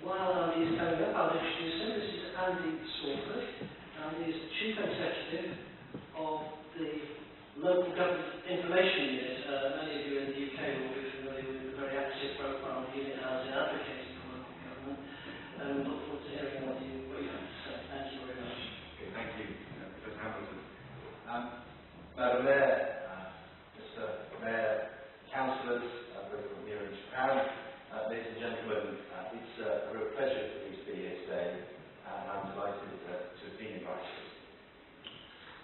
while Andy is coming up, I'll introduce him. This is Andy Sawford. Andy is the Chief Executive of the Local Government Information Unit. Many of you in the UK will be familiar with the very active profile the unit has in advocating for local government. And we look forward to hearing what you have to say. Thank you very much. Okay, thank you, Professor Hamilton. Madam Mayor, Mr. Mayor, councillors, both from here in Japan, ladies and gentlemen, it's a real pleasure for me to be here today, and I'm delighted to have been invited.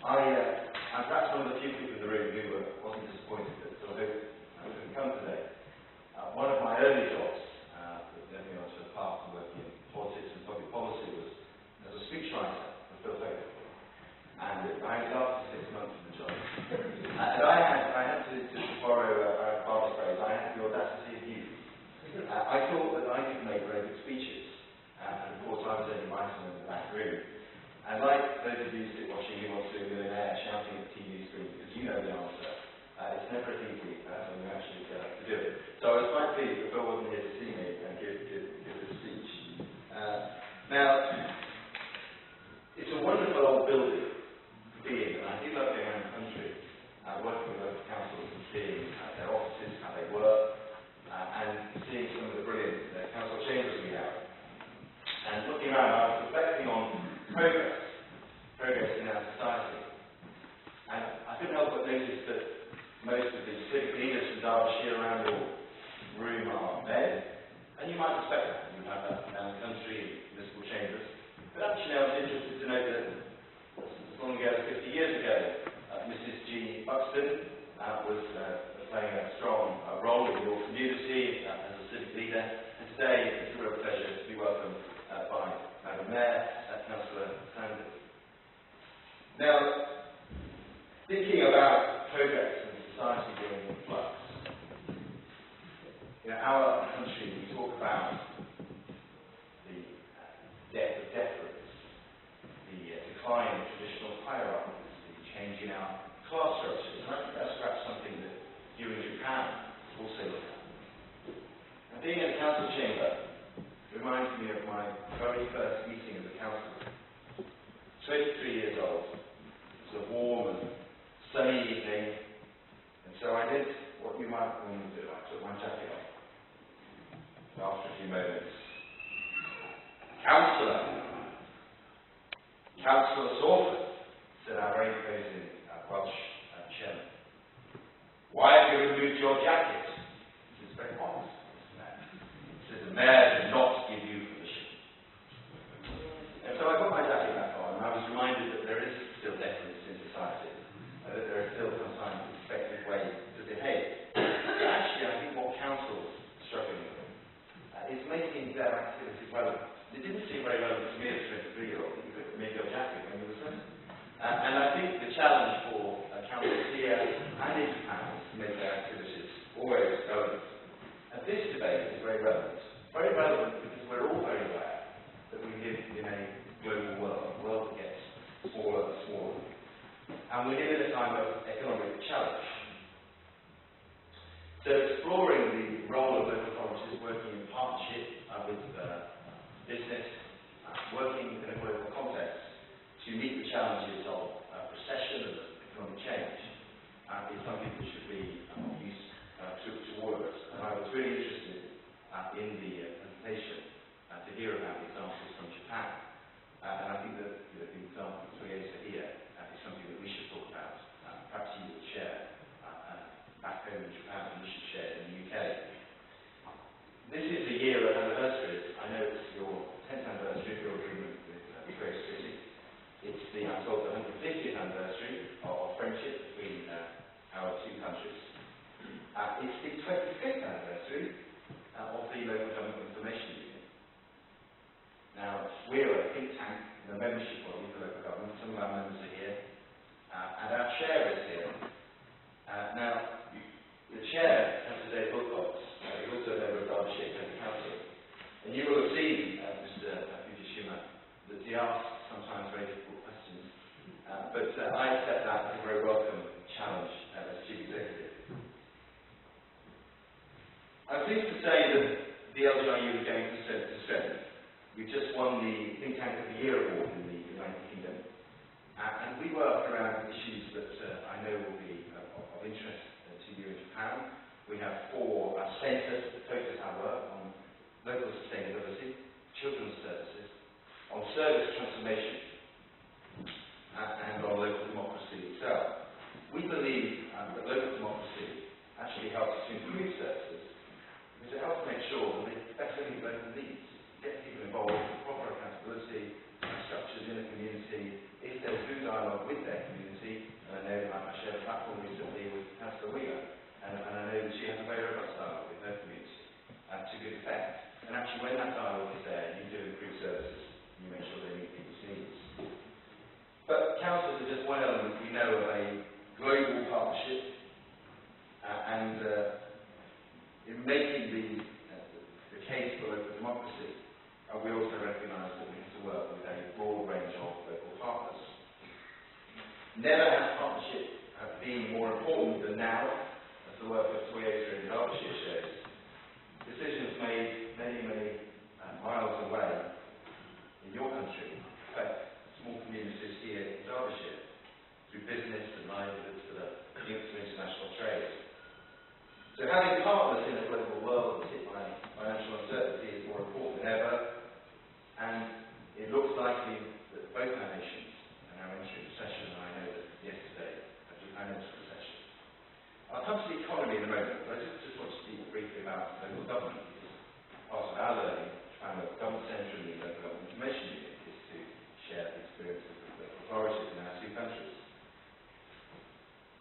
I'm perhaps one of the few people in the room who wasn't disappointed that I couldn't come today. One of my early jobs that led me onto the path of working in politics and public policy was as a speechwriter for Phil Fagan. And I had after 6 months of the job. And I had to borrow Barbara's phrase, I had the audacity of youth. I thought that I could make very good speeches. And of course I was only writing in the back room. And like those of you watching Who Wants to Be a Millionaire shouting at the TV screen, because you know the answer, it's never as easy when you actually get up to do it. So I was quite pleased that Phil wasn't here to see me and give the speech. Now, it's a wonderful old building to be in, and I do love being around the country, working with local councils and seeing their offices, how they work, and seeing some of the brilliant council chambers we have. And looking around, I was reflecting on progress in our society. And I couldn't help but notice that most of the civic leaders from Derbyshire around your room are men, and you might expect that. You have that around the country in municipal chambers. But actually I was interested to note that as long ago as 50 years ago, Mrs. G. Buxton was playing a strong role in your community as a civic leader, and today it's a real pleasure to be welcomed by Madam Mayor, Councillor Sanders. Now, thinking about progress and society being in flux, in our country we talk about the death of deference, the decline of traditional hierarchies, the change in our class structures, and I think that's perhaps something that you in Japan also look at. And being in a council chamber reminds me of my very first meeting as a councillor. 23 years old. It was a warm and sunny evening, and so I did what you might normally do. I took my jacket off. And after a few moments, Councillor Sawford, said our very imposing Welsh chairman. Why have you removed your jacket? This is very honest, this man. He said, the mayor did not give you permission. And so I got my jacket back on, and I was reminded that there is still deference in society, that there are still sometimes expected ways to behave. But actually, I think what councils are struggling with is making their activities relevant. It didn't seem very relevant to me as a 23-year-old that you could remove your jacket when you were swimming. And I think the challenge for councils here and in Japan is to make their activities always relevant. And this debate is very relevant. Very relevant because we're all very aware that we live in a global world, a world that gets smaller and smaller. And we live in a time of economic challenge. So exploring the role of local authorities, working in partnership with business, working in a global context to meet the challenges of recession and economic change is something that should be of use to all of us. And I was really interested in the presentation to hear about the examples from Japan. And I think that the example that Toyota here is something that we should talk about. Perhaps you would share back home in Japan, and we should share in the UK. This is the year of anniversaries. I know it's your 10th anniversary of your agreement with Toyota City. It's the, I'm told, the 150th anniversary of friendship between our two countries. It's the 25th anniversary of the Local Government Information Unit. Now, we're a think tank, the membership body for local government. Some of our members are here, and our chair is here. Now, the chair, Councillor Dave Wilcox, is also a member of Derbyshire County Council. And you will have seen, Mr. Fujishima, that he asks sometimes very difficult questions. But I accept that as a very welcome challenge as Chief Executive. I'm pleased to say that the LGIU is going from strength to strength. We've just won the Think Tank of the Year award in the United Kingdom. And we work around issues that I know will be of interest to you in Japan. We have 4 centres that focus our work on local sustainability, children's services, on service transformation, and on local democracy itself. We believe that local democracy actually helps to improve services because it helps make sure that they better meet local needs, get people involved, proper accountability, structures in the community. If there's good dialogue with their community, and I know I shared a platform recently with Councillor Wheeler, and I know that she has a very robust dialogue with her community to good effect. And actually when that dialogue is there, you do improve services, and you make sure they meet people's needs. But councils are just one element we know of a global partnership, and in making the case for local democracy, we also recognise that we have to work with a broad range of local partners. Never has partnership been more important than now, as the work of Toyota in Derbyshire shows. Decisions made many miles away in your country affect small communities here in Derbyshire through business and livelihoods that are linked to international trade. So having partners in a global world hit by financial uncertainty is more important than ever, and it looks likely that both our nations are now entering recession, and I know that yesterday Japan entered recession. I'll come to the economy in a moment, but I just want to speak briefly about local government. Part of our learning, Japan Local Government Centre and the Local Government Information Unit, is to share the experiences of local authorities in our 2 countries.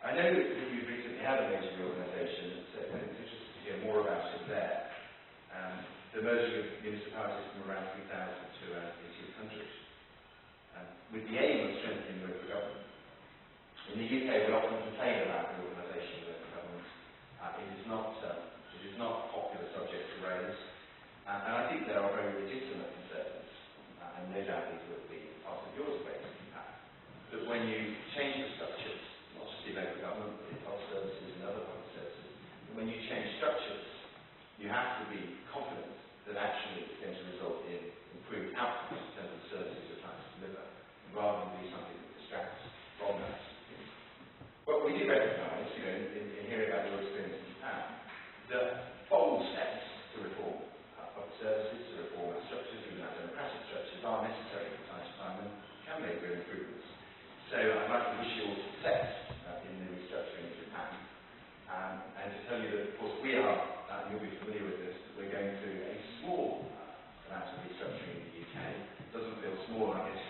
I know that you've recently had a major reorganisation, so it's interesting to hear more about it there. The merging of municipalities from around 3,000 to around 1,800, with the aim of strengthening local government. In the UK, we often complain about the organisation of local government. It is not a popular subject to raise, and I think there are very legitimate concerns, and no doubt these will be part of your debate, that when you change the structures, not just in local government, but in health services and other public services, and when you change structures, you have to be confident that actually it's going to result in improved outcomes in terms of the services you're trying to deliver, rather than do something that distracts from that. But we do recognise, in hearing about your experience in Japan, that bold steps to reform public services, to reform our structures, even our democratic structures, are necessary from time to time and can make real improvements. So I'd like to wish you all success in the restructuring of Japan, and to tell you that, of course, we are, you'll be familiar with this, that we're going through a small amount of restructuring in the UK. It doesn't feel small, I guess,